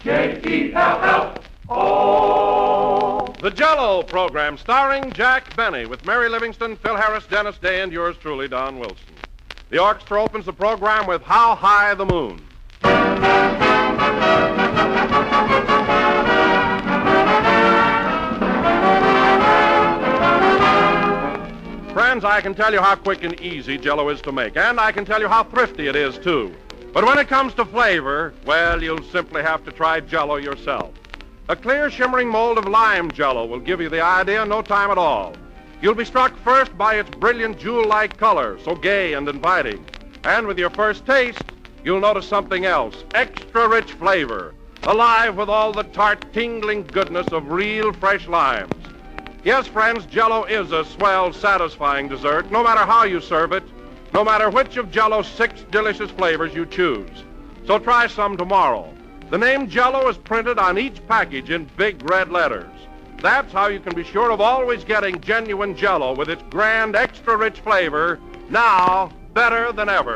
J-E-L-L-O. The Jell-O program starring Jack Benny with Mary Livingston, Phil Harris, Dennis Day, and yours truly, Don Wilson. The orchestra opens the program with How High the Moon. Friends, I can tell you how quick and easy Jell-O is to make, and I can tell you how thrifty it is, too. But when it comes to flavor, well, you'll simply have to try Jell-O yourself. A clear, shimmering mold of lime Jell-O will give you the idea in no time at all. You'll be struck first by its brilliant jewel-like color, so gay and inviting. And with your first taste, you'll notice something else, extra rich flavor, alive with all the tart, tingling goodness of real fresh limes. Yes, friends, Jell-O is a swell, satisfying dessert, no matter how you serve it, no matter which of Jell-O's 6 delicious flavors you choose. So try some tomorrow. The name Jell-O is printed on each package in big red letters. That's how you can be sure of always getting genuine Jell-O with its grand, extra-rich flavor, now better than ever.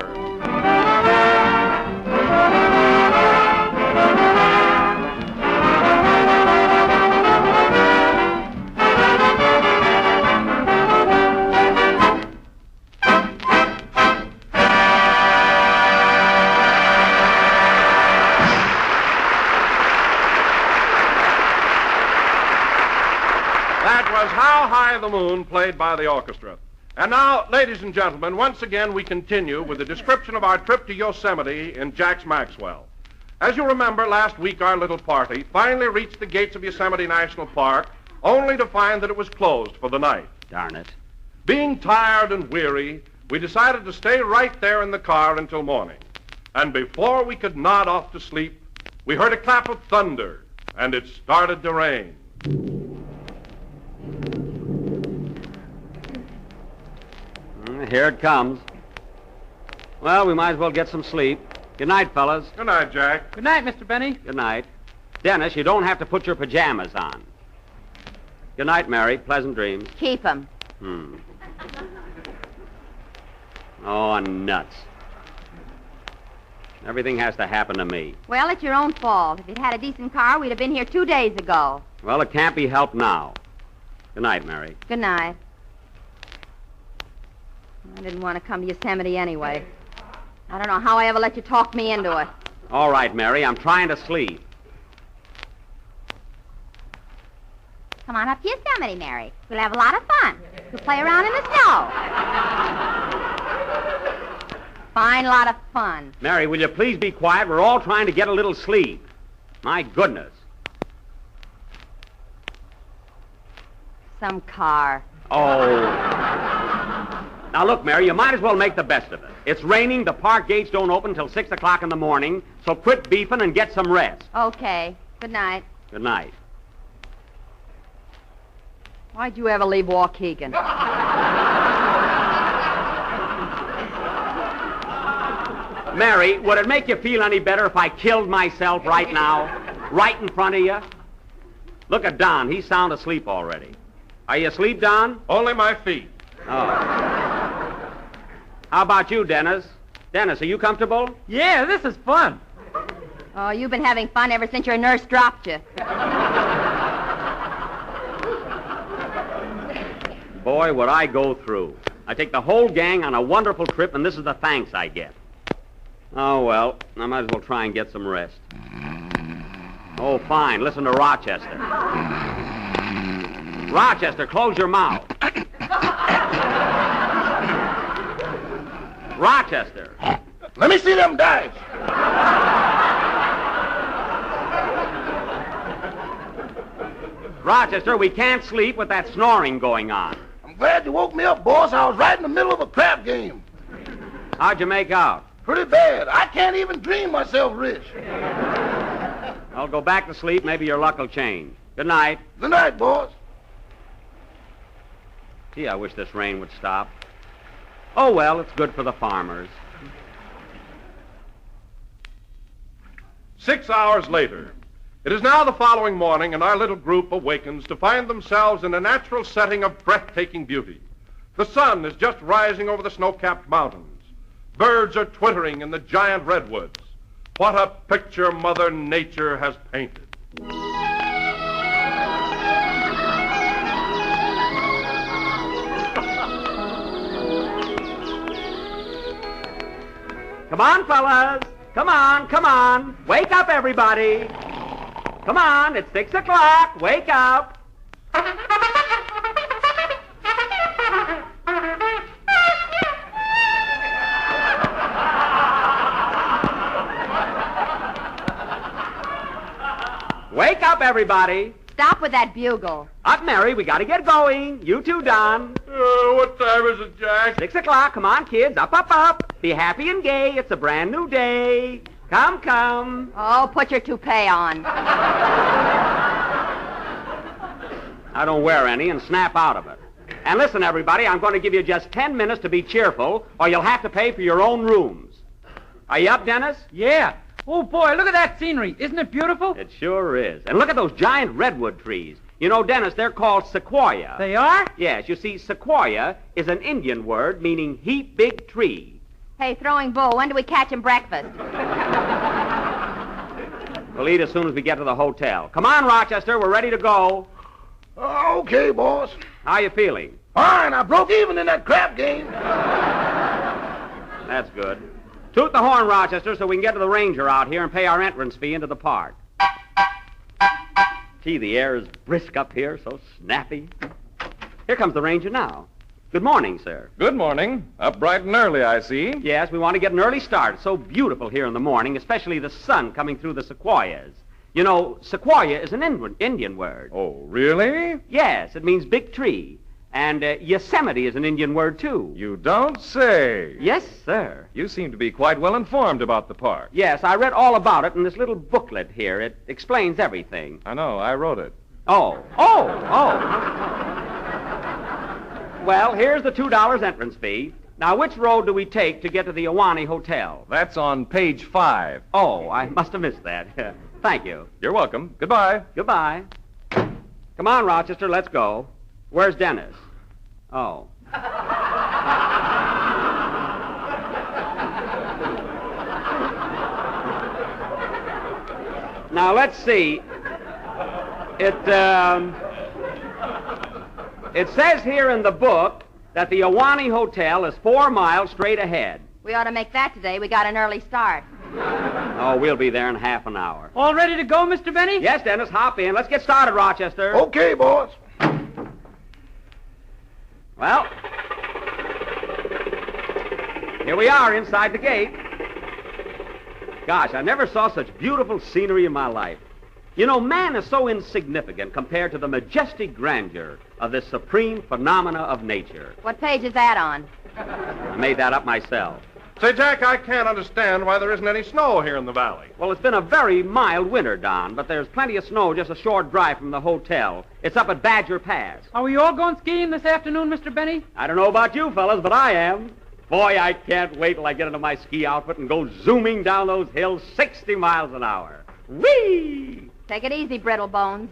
That was How High the Moon, played by the orchestra. And now, ladies and gentlemen, once again we continue with the description of our trip to Yosemite in Jack's Maxwell. As you remember, last week our little party finally reached the gates of Yosemite National Park, only to find that it was closed for the night. Darn it. Being tired and weary, we decided to stay right there in the car until morning. And before we could nod off to sleep, we heard a clap of thunder, and it started to rain. Here it comes. Well, we might as well get some sleep. Good night, fellas. Good night, Jack. Good night, Mr. Benny. Good night. Dennis, you don't have to put your pajamas on. Good night, Mary. Pleasant dreams. Keep 'em. Oh, nuts. Everything has to happen to me. Well, it's your own fault. If you'd had a decent car, we'd have been here 2 days ago. Well, it can't be helped now. Good night, Mary. Good night. I didn't want to come to Yosemite anyway. I don't know how I ever let you talk me into it. All right, Mary, I'm trying to sleep. Come on up to Yosemite, Mary. We'll have a lot of fun. We'll play around in the snow. Fine lot of fun. Mary, will you please be quiet? We're all trying to get a little sleep. My goodness. Some car. Oh. Now, look, Mary, you might as well make the best of it. It's raining. The park gates don't open till 6 o'clock in the morning, so quit beefing and get some rest. Okay. Good night. Good night. Why'd you ever leave Waukegan? Mary, would it make you feel any better if I killed myself right now? Right in front of you? Look at Don. He's sound asleep already. Are you asleep, Don? Only my feet. Oh. How about you, Dennis? Dennis, are you comfortable? Yeah, this is fun. Oh, you've been having fun ever since your nurse dropped you. Boy, what I go through. I take the whole gang on a wonderful trip, and this is the thanks I get. Oh, well, I might as well try and get some rest. Oh, fine. Listen to Rochester. Rochester, close your mouth. Rochester. Let me see them dice. Rochester, we can't sleep with that snoring going on. I'm glad you woke me up, boss. I was right in the middle of a crap game. How'd you make out? Pretty bad. I can't even dream myself rich. I'll go back to sleep. Maybe your luck will change. Good night. Good night, boss. Gee, I wish this rain would stop. Oh, well, it's good for the farmers. 6 hours later. It is now the following morning, and our little group awakens to find themselves in a natural setting of breathtaking beauty. The sun is just rising over the snow-capped mountains. Birds are twittering in the giant redwoods. What a picture Mother Nature has painted. Come on, fellas. Come on, come on. Wake up, everybody. Come on, it's 6 o'clock. Wake up. Wake up, everybody. Stop with that bugle. Up, Mary. We got to get going. You too, Don. What time is it, Jack? 6 o'clock. Come on, kids. Up, up, up. Be happy and gay. It's a brand new day. Come, come. Oh, put your toupee on. I don't wear any and snap out of it. And listen, everybody, I'm going to give you just 10 minutes to be cheerful, or you'll have to pay for your own rooms. Are you up, Dennis? Yeah. Oh, boy, look at that scenery. Isn't it beautiful? It sure is. And look at those giant redwood trees. You know, Dennis, they're called sequoia. They are? Yes, you see, sequoia is an Indian word meaning heap big tree. Hey, Throwing Bull, when do we catch him breakfast? We'll eat as soon as we get to the hotel. Come on, Rochester, we're ready to go. Okay, boss. How you feeling? Fine, I broke even in that crap game. That's good. Toot the horn, Rochester, so we can get to the ranger out here and pay our entrance fee into the park. Gee, the air is brisk up here, so snappy. Here comes the ranger now. Good morning, sir. Good morning. Up bright and early, I see. Yes, we want to get an early start. It's so beautiful here in the morning, especially the sun coming through the sequoias. You know, sequoia is an Indian word. Oh, really? Yes, it means big tree. And Yosemite is an Indian word, too. You don't say. Yes, sir. You seem to be quite well informed about the park. Yes, I read all about it in this little booklet here. It explains everything. I know, I wrote it. Oh. Well, here's the $2 entrance fee. Now, which road do we take to get to the Awahnee Hotel? That's on page 5. Oh, I must have missed that. Thank you. You're welcome. Goodbye. Goodbye. Come on, Rochester, let's go. Where's Dennis? Oh. Now, let's see. It says here in the book that the Awahnee Hotel is 4 miles straight ahead. We ought to make that today. We got an early start. Oh, we'll be there in half an hour. All ready to go, Mr. Benny? Yes, Dennis, hop in. Let's get started, Rochester. Okay, boss. Well, here we are inside the gate. Gosh, I never saw such beautiful scenery in my life. You know, man is so insignificant compared to the majestic grandeur of this supreme phenomena of nature. What page is that on? I made that up myself. Say, Jack, I can't understand why there isn't any snow here in the valley. Well, it's been a very mild winter, Don, but there's plenty of snow just a short drive from the hotel. It's up at Badger Pass. Are we all going skiing this afternoon, Mr. Benny? I don't know about you fellas, but I am. Boy, I can't wait till I get into my ski outfit and go zooming down those hills 60 miles an hour. Whee! Take it easy, brittle bones.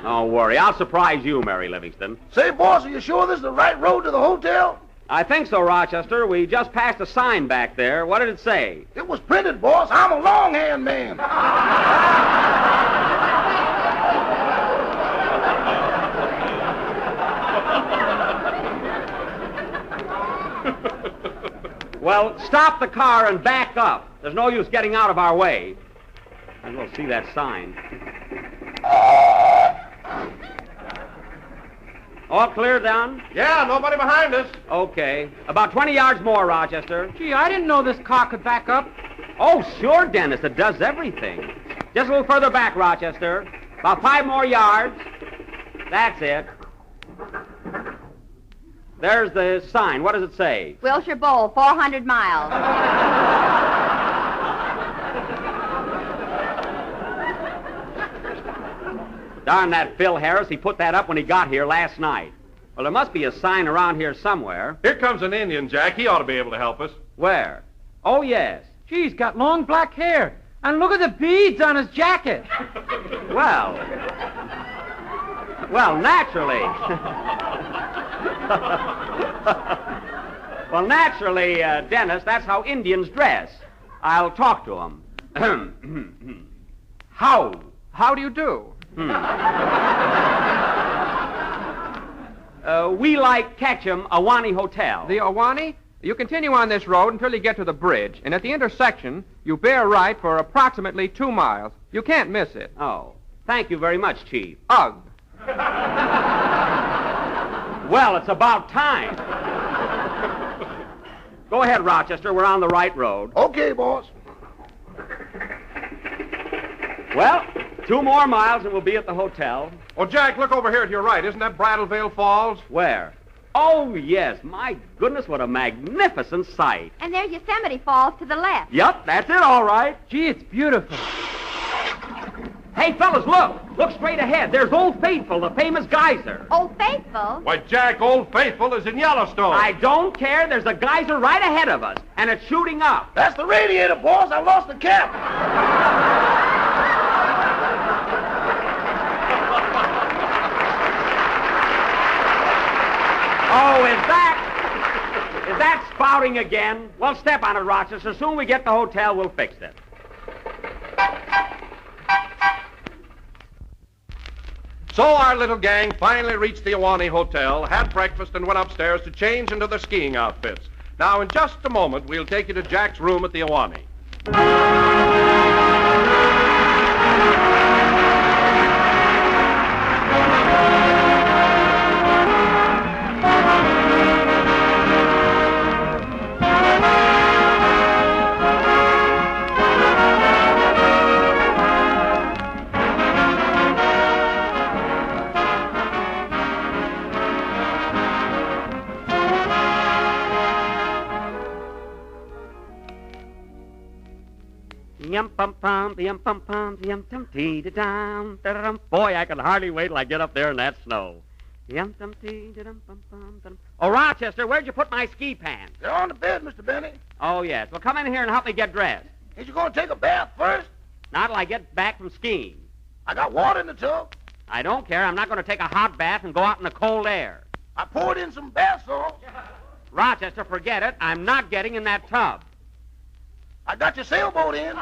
Don't worry, I'll surprise you, Mary Livingston. Say, boss, are you sure this is the right road to the hotel? I think so, Rochester. We just passed a sign back there. What did it say? It was printed, boss. I'm a longhand man. Well, stop the car and back up. There's no use getting out of our way. And we'll see that sign. All clear, Don? Yeah, nobody behind us. Okay. About 20 yards more, Rochester. Gee, I didn't know this car could back up. Oh, sure, Dennis. It does everything. Just a little further back, Rochester. About 5 more yards. That's it. There's the sign. What does it say? Wilshire Bowl, 400 miles. Darn that Phil Harris. He put that up when he got here last night. Well, there must be a sign around here somewhere. Here comes an Indian, Jack. He ought to be able to help us. Where? Oh, yes. Gee, he's got long black hair. And look at the beads on his jacket. Well, naturally. Well, naturally, Dennis, that's how Indians dress. I'll talk to them. How do you do? We like Ketchum, Awahnee Hotel. The Awahnee? You continue on this road until you get to the bridge, and at the intersection, you bear right for approximately 2 miles. You can't miss it. Oh, thank you very much, Chief. Ugh. Well, it's about time. Go ahead, Rochester. We're on the right road. Okay, boss. Well, 2 more miles and we'll be at the hotel. Oh, Jack, look over here to your right. Isn't that Brattleville Falls? Where? Oh, yes. My goodness, what a magnificent sight. And there's Yosemite Falls to the left. Yep, that's it, all right. Gee, it's beautiful. Hey, fellas, look. Look straight ahead. There's Old Faithful, the famous geyser. Old Faithful? Why, Jack, Old Faithful is in Yellowstone. I don't care. There's a geyser right ahead of us, and it's shooting up. That's the radiator, boss. I lost the cap. Oh, is that spouting again? Well, step on it, Rochester. As soon as we get to the hotel, we'll fix it. So our little gang finally reached the Awahnee Hotel, had breakfast, and went upstairs to change into their skiing outfits. Now, in just a moment, we'll take you to Jack's room at the Awahnee. Yum pum pum, yum pum pum, yum tum tee da dum da dum. Boy, I can hardly wait till I get up there in that snow. Yum tum tee da dum pum pum da dum. Oh, Rochester, where'd you put my ski pants? They're on the bed, Mr. Benny. Oh, yes. Well, come in here and help me get dressed. Ain't you going to take a bath first? Not till I get back from skiing. I got water in the tub. I don't care. I'm not going to take a hot bath and go out in the cold air. I poured in some bath salts. Rochester, forget it. I'm not getting in that tub. I got your sailboat in.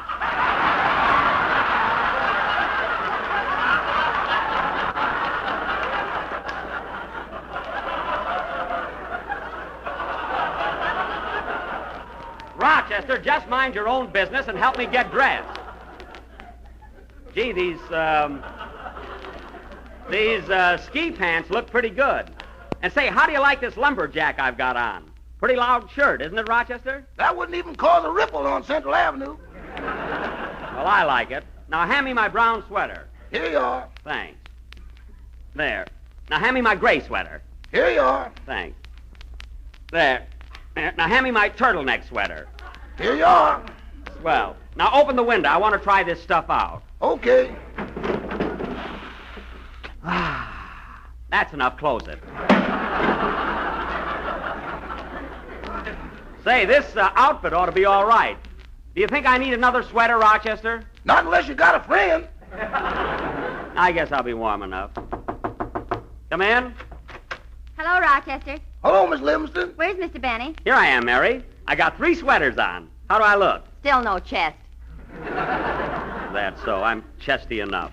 Rochester, just mind your own business and help me get dressed. Gee, these ski pants look pretty good. And say, how do you like this lumberjack I've got on? Pretty loud shirt, isn't it, Rochester? That wouldn't even cause a ripple on Central Avenue. Well, I like it. Now, hand me my brown sweater. Here you are. Thanks. There. Now, hand me my gray sweater. Here you are. Thanks. There. Now, hand me my turtleneck sweater. Here you are. Swell. Now, open the window. I want to try this stuff out. Okay. That's enough. Close it. Say, this outfit ought to be all right. Do you think I need another sweater, Rochester? Not unless you got a friend. I guess I'll be warm enough. Come in. Hello, Rochester. Hello, Miss Livingston. Where's Mr. Benny? Here I am, Mary. I got 3 sweaters on. How do I look? Still no chest. That's so. I'm chesty enough.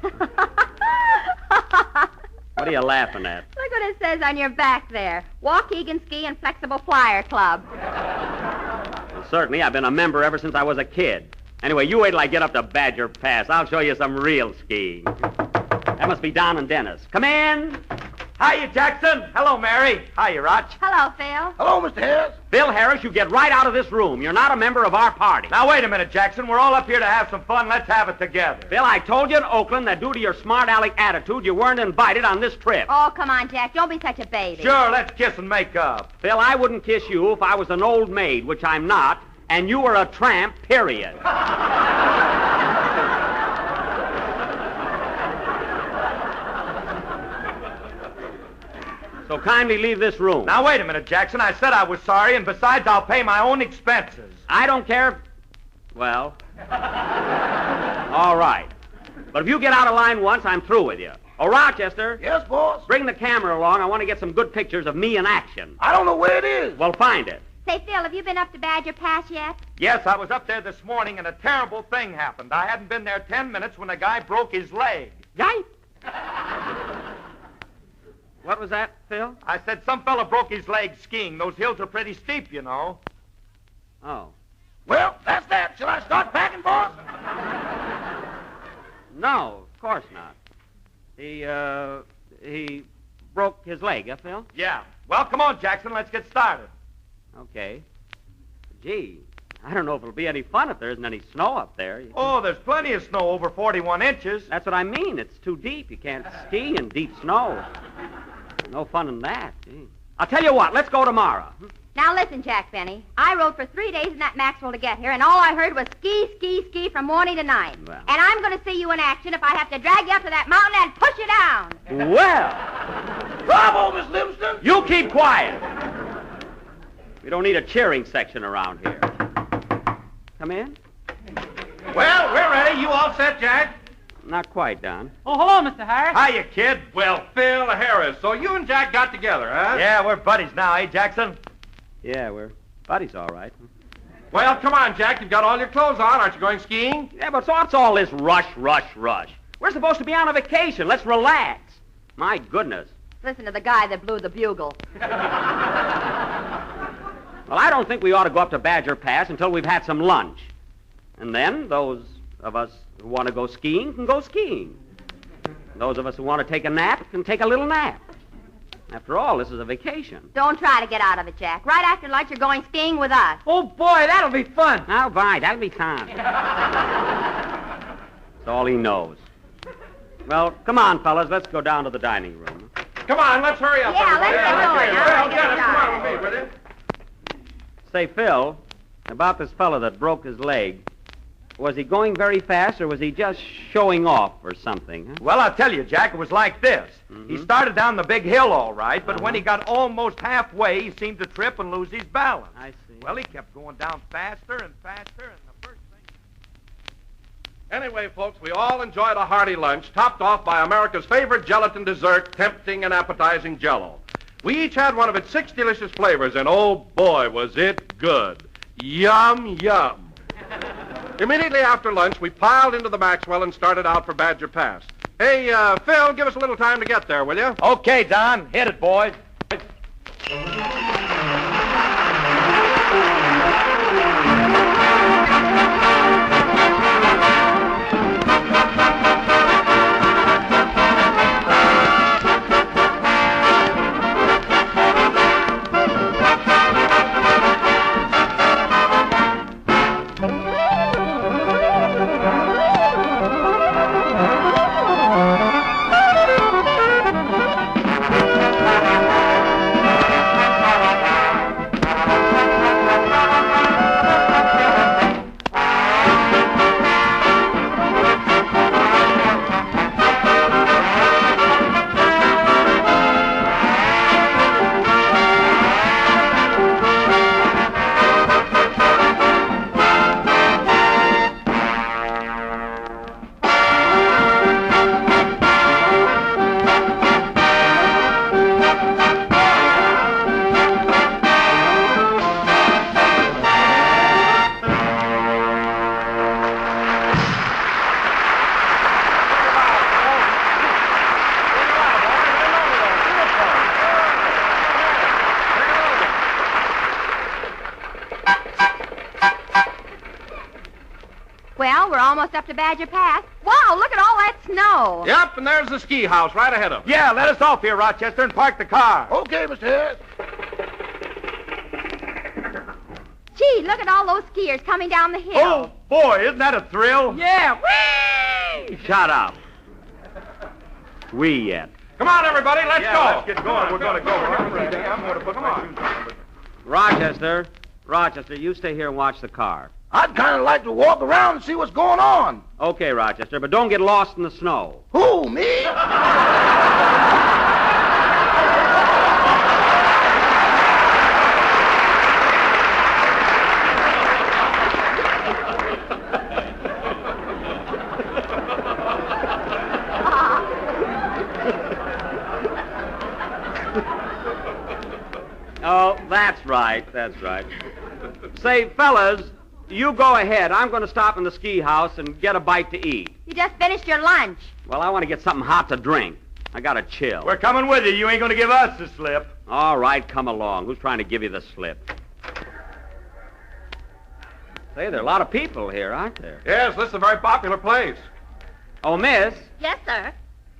What are you laughing at? Look what it says on your back there. Waukegan Ski and Flexible Flyer Club. Well, certainly, I've been a member ever since I was a kid. Anyway, you wait till I get up to Badger Pass. I'll show you some real skiing. That must be Don and Dennis. Come in. Hiya, Jackson. Hello, Mary. Hiya, Roch. Hello, Phil. Hello, Mr. Harris. Bill Harris, you get right out of this room. You're not a member of our party. Now, wait a minute, Jackson. We're all up here to have some fun. Let's have it together. Bill, I told you in Oakland that due to your smart aleck attitude, you weren't invited on this trip. Oh, come on, Jack. Don't be such a baby. Sure, let's kiss and make up. Bill, I wouldn't kiss you if I was an old maid, which I'm not, and you were a tramp, period. So kindly leave this room. Now, wait a minute, Jackson. I said I was sorry, and besides, I'll pay my own expenses. I don't care if... Well... All right. But if you get out of line once, I'm through with you. Oh, Rochester. Yes, boss? Bring the camera along. I want to get some good pictures of me in action. I don't know where it is. Well, find it. Say, Phil, have you been up to Badger Pass yet? Yes, I was up there this morning, and a terrible thing happened. I hadn't been there 10 minutes when a guy broke his leg. Yipe! What was that, Phil? I said some fella broke his leg skiing. Those hills are pretty steep, you know. Oh. Well, that's that. Shall I start packing, boss? No, of course not. He broke his leg, Phil? Yeah. Well, come on, Jackson. Let's get started. Okay. Gee, I don't know if it'll be any fun if there isn't any snow up there. Oh, there's plenty of snow, over 41 inches. That's what I mean. It's too deep. You can't ski in deep snow. No fun in that. Gee. I'll tell you what. Let's go tomorrow. Now listen, Jack Benny. I rode for 3 days in that Maxwell to get here, and all I heard was ski, ski, ski from morning to night. Well. And I'm going to see you in action if I have to drag you up to that mountain and push you down. Well, Bravo, Miss Livingston. you keep quiet. We don't need a cheering section around here. Come in. Well, we're ready. You all set, Jack? Not quite, Don. Oh, hello, Mr. Harris. Hiya, kid. Well, Phil Harris. So you and Jack got together, huh? Yeah, we're buddies now, eh, Jackson? Yeah, we're buddies, all right. Well, come on, Jack. You've got all your clothes on. Aren't you going skiing? Yeah, but so what's all this rush? We're supposed to be on a vacation. Let's relax. My goodness. Listen to the guy that blew the bugle. Well, I don't think we ought to go up to Badger Pass until we've had some lunch. And then those of us who want to go skiing can go skiing. Those of us who want to take a nap can take a little nap. After all, this is a vacation. Don't try to get out of it, Jack. Right after lunch, you're going skiing with us. Oh, boy, that'll be fun. All right, that'll be fun. That's all he knows. Well, come on, fellas. Let's go down to the dining room. Come on, let's hurry up. Yeah, let's get going. Well, Get Dennis, come started. on with me, will you? Say, Phil, about this fellow that broke his leg, was he going very fast or was he just showing off or something? Huh? Well, I'll tell you, Jack, it was like this. Mm-hmm. He started down the big hill all right, but when he got almost halfway, he seemed to trip and lose his balance. I see. Well, he kept going down faster and faster, and the first thing... Anyway, folks, we all enjoyed a hearty lunch, topped off by America's favorite gelatin dessert, tempting and appetizing Jell-O. We each had one of its 6 delicious flavors, and oh boy, was it good. Yum, yum. Immediately after lunch, we piled into the Maxwell and started out for Badger Pass. Hey, Phil, give us a little time to get there, will you? Okay, Don. Hit it, boys. Well, we're almost up to Badger Pass. Wow, look at all that snow. Yep, and there's the ski house right ahead of us. Yeah, let us off here, Rochester, and park the car. Okay, Mr. Harris. Gee, look at all those skiers coming down the hill. Oh, boy, isn't that a thrill? Yeah, whee! Shut up. We yet. Come on, everybody, let's go. Let's get going. We're going to go. I'm going to put my shoes on. Rochester, you stay here and watch the car. I'd kind of like to walk around and see what's going on. Okay, Rochester, but don't get lost in the snow. Who, me? Oh, that's right. Say, fellas, you go ahead. I'm going to stop in the ski house and get a bite to eat. You just finished your lunch. Well, I want to get something hot to drink. I got to chill. We're coming with you. You ain't going to give us the slip. All right, come along. Who's trying to give you the slip? Say, there are a lot of people here, aren't there? Yes, this is a very popular place. Oh, miss, Yes, sir.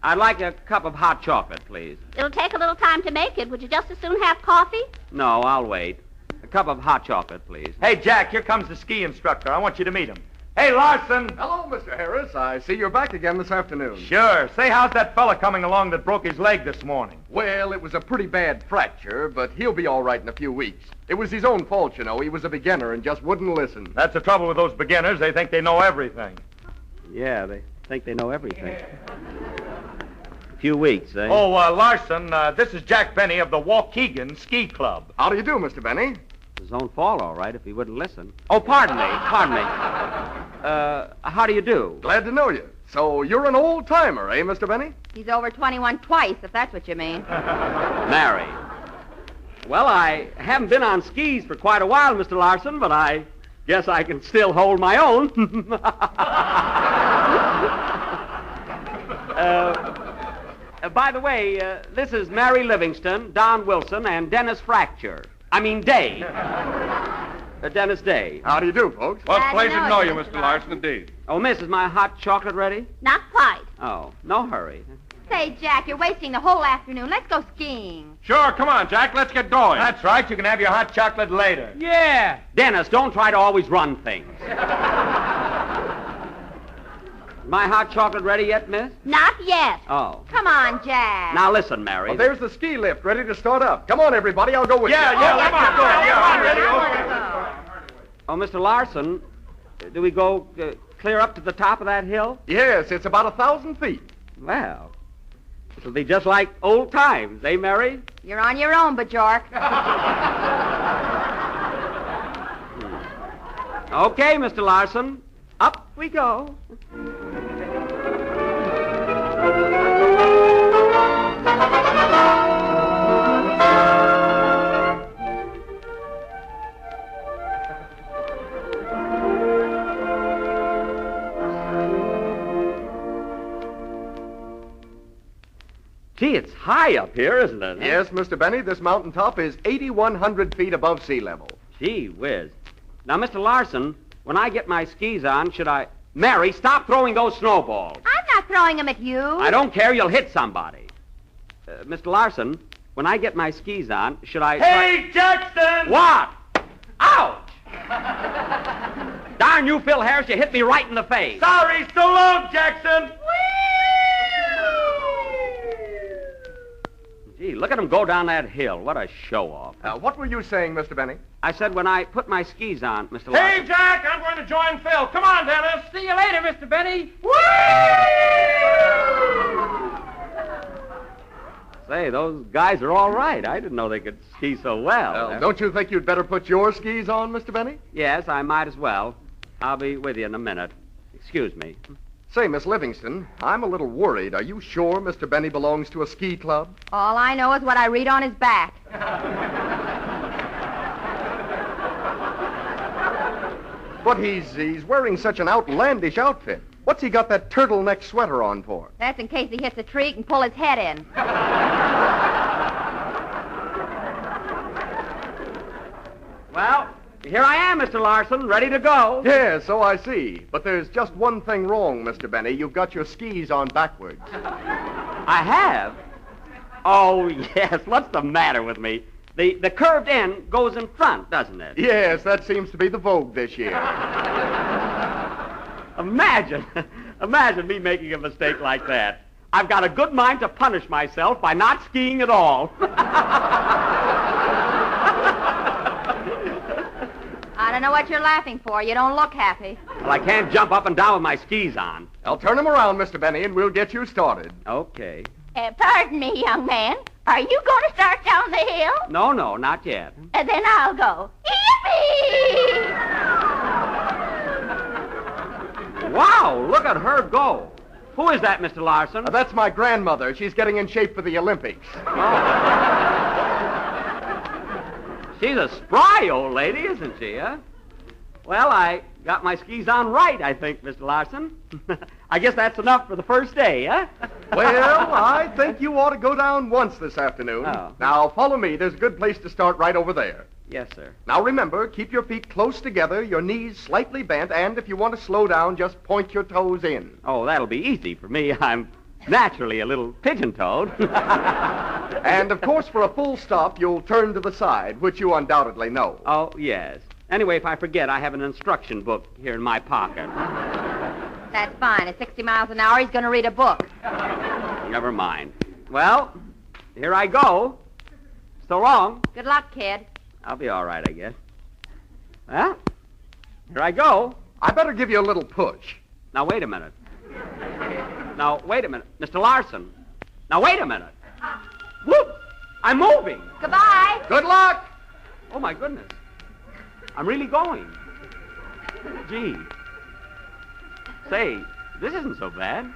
I'd like a cup of hot chocolate, please. It'll take a little time to make it. Would you just as soon have coffee? No, I'll wait. A cup of hot chocolate, please. Hey, Jack, here comes the ski instructor. I want you to meet him. Hey, Larson. Hello, Mr. Harris. I see you're back again this afternoon. Sure. Say, how's that fella coming along that broke his leg this morning? Well, it was a pretty bad fracture, but he'll be all right in a few weeks. It was his own fault, you know. He was a beginner and just wouldn't listen. That's the trouble with those beginners. They think they know everything. Yeah, they think they know everything. A few weeks, eh? Oh, Larson, this is Jack Benny of the Waukegan Ski Club. How do you do, Mr. Benny? His own fault, all right, if he wouldn't listen. Oh, pardon me. How do you do? Glad to know you. So you're an old-timer, eh, Mr. Benny? He's over 21 twice, if that's what you mean. Mary. Well, I haven't been on skis for quite a while, Mr. Larson, but I guess I can still hold my own. By the way, this is Mary Livingston, Don Wilson, and Dennis Fracture. Day. Dennis Day. How do you do, folks? Well, it's a Glad to pleasure to know know you, you, Mr. Mr. Larson, indeed. Oh, miss, is my hot chocolate ready? Not quite. Oh, no hurry. Say, Jack, you're wasting the whole afternoon. Let's go skiing. Sure, come on, Jack, let's get going. That's right. You can have your hot chocolate later. Yeah. Dennis, don't try to always run things. My hot chocolate ready yet, miss? Not yet. Oh. Come on, Jack. Now listen, Mary. Well, there's the ski lift ready to start up. Come on, everybody. I'll go with you. Yeah, let's come go. on. Yeah, I'm ready. Oh, Mr. Larson, do we go clear up to the top of that hill? Yes, it's about 1,000 feet. Well, it'll be just like old times, eh, Mary? You're on your own, Bajork. Okay, Mr. Larson, up we go. Gee, it's high up here, isn't it? Yes, Mr. Benny, this mountaintop is 8,100 feet above sea level. Gee whiz. Now, Mr. Larson, when I get my skis on, should I... Mary, stop throwing those snowballs. I'm not throwing them at you. I don't care. You'll hit somebody. Mr. Larson, when I get my skis on, should I... Hey, Jackson! What? Ouch! Darn you, Phil Harris, you hit me right in the face. Sorry, so long, Jackson. Gee, look at him go down that hill. What a show-off. What were you saying, Mr. Benny? I said when I put my skis on, Mr. Hey, Larson... Jack, I'm going to join Phil. Come on, Dennis. See you later, Mr. Benny. Say, those guys are all right. I didn't know they could ski so well. Don't you think you'd better put your skis on, Mr. Benny? Yes, I might as well. I'll be with you in a minute. Excuse me. Say, Miss Livingston, I'm a little worried. Are you sure Mr. Benny belongs to a ski club? All I know is what I read on his back. But he's wearing such an outlandish outfit. What's he got that turtleneck sweater on for? That's in case he hits a tree and pull his head in. Well, here I am, Mr. Larson, ready to go. Yeah, so I see. But there's just one thing wrong, Mr. Benny. You've got your skis on backwards. I have? Oh, yes. What's the matter with me? The curved end goes in front, doesn't it? Yes, that seems to be the vogue this year. Imagine me making a mistake like that. I've got a good mind to punish myself by not skiing at all. I don't know what you're laughing for. You don't look happy. Well, I can't jump up and down with my skis on. I'll turn them around, Mr. Benny, and we'll get you started. Okay. Pardon me, young man. Are you going to start down the hill? No, not yet. Then I'll go. Yippee! Wow, look at her go. Who is that, Mr. Larson? That's my grandmother. She's getting in shape for the Olympics. She's a spry old lady, isn't she, huh? Well, I got my skis on right, I think, Mr. Larson. I guess that's enough for the first day, huh? Well, I think you ought to go down once this afternoon. Oh. Now, follow me. There's a good place to start right over there. Yes, sir. Now, remember, keep your feet close together, your knees slightly bent, and if you want to slow down, just point your toes in. Oh, that'll be easy for me. I'm naturally a little pigeon-toed. And, of course, for a full stop, you'll turn to the side, which you undoubtedly know. Oh, yes. Anyway, if I forget, I have an instruction book here in my pocket. That's fine. At 60 miles an hour, he's going to read a book. Never mind. Well, here I go. So long. Good luck, kid. I'll be all right, I guess. Well, here I go. I better give you a little push. Now, wait a minute. Now, wait a minute. Mr. Larson. Now, wait a minute. Whoop! I'm moving. Goodbye. Good luck! Oh, my goodness. I'm really going. Gee. Say, this isn't so bad.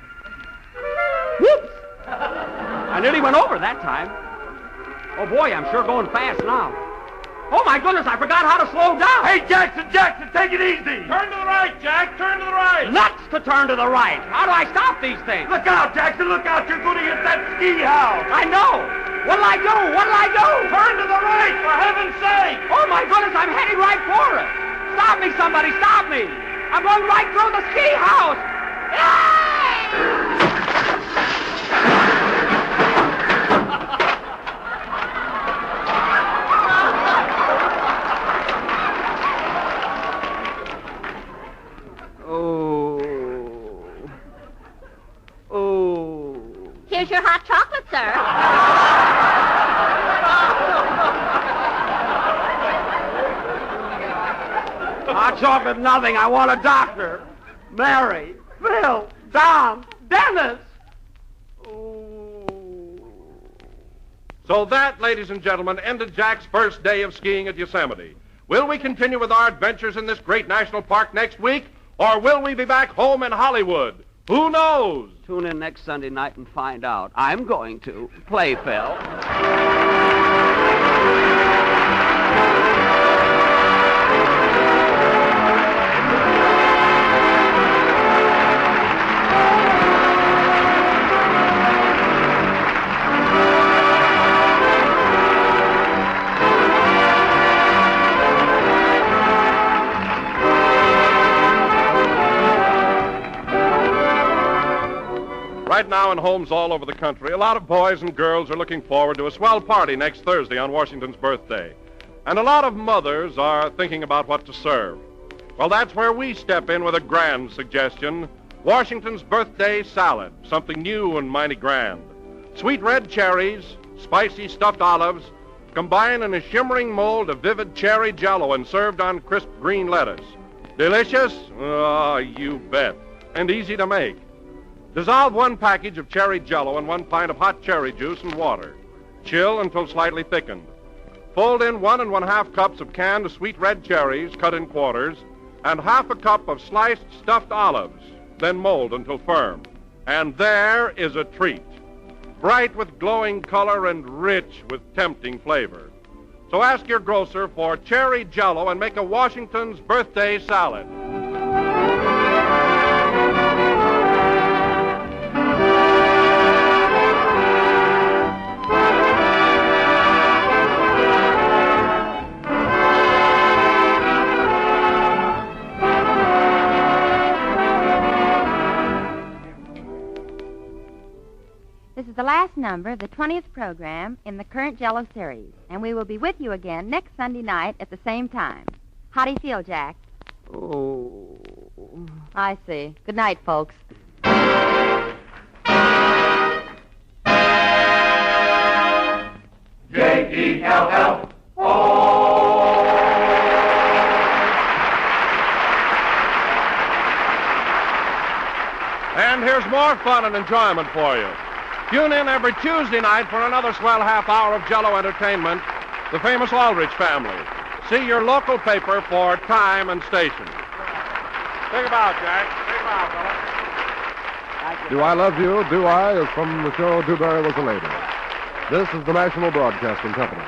Whoops! I nearly went over that time. Oh, boy, I'm sure going fast now. Oh, my goodness, I forgot how to slow down. Hey, Jackson, take it easy. Turn to the right, Jack. Turn to the right. Nuts to turn to the right. How do I stop these things? Look out, Jackson, look out. You're going to hit that ski house. I know. What'll I do? What'll I do? Turn to the right, for heaven's sake. Oh, my goodness, I'm heading right for it. Stop me, somebody, stop me. I'm going right through the ski house. Here's your hot chocolate, sir. Hot chocolate, nothing. I want a doctor. Mary, Phil, Tom, Dennis. So that, ladies and gentlemen, ended Jack's first day of skiing at Yosemite. Will we continue with our adventures in this great national park next week, or will we be back home in Hollywood? Who knows? Tune in next Sunday night and find out. I'm going to play, Phil. Right now in homes all over the country, a lot of boys and girls are looking forward to a swell party next Thursday on Washington's birthday. And a lot of mothers are thinking about what to serve. Well, that's where we step in with a grand suggestion. Washington's birthday salad, something new and mighty grand. Sweet red cherries, spicy stuffed olives, combined in a shimmering mold of vivid cherry jello and served on crisp green lettuce. Delicious? Oh, you bet. And easy to make. Dissolve 1 package of cherry jello in 1 pint of hot cherry juice and water. Chill until slightly thickened. Fold in 1 1/2 cups of canned sweet red cherries cut in quarters and 1/2 cup of sliced stuffed olives. Then mold until firm. And there is a treat. Bright with glowing color and rich with tempting flavor. So ask your grocer for cherry jello and make a Washington's birthday salad. This is the last number of the 20th program in the current Jello series, and we will be with you again next Sunday night at the same time. How do you feel, Jack? Oh. I see. Good night, folks. J-E-L-L-O. And here's more fun and enjoyment for you. Tune in every Tuesday night for another swell half hour of Jello entertainment, the famous Aldrich family. See your local paper for time and station. Think about, Jack. Think about, fella. Do I Love You, Do I, is from the show Dewberry Was a Lady. This is the National Broadcasting Company.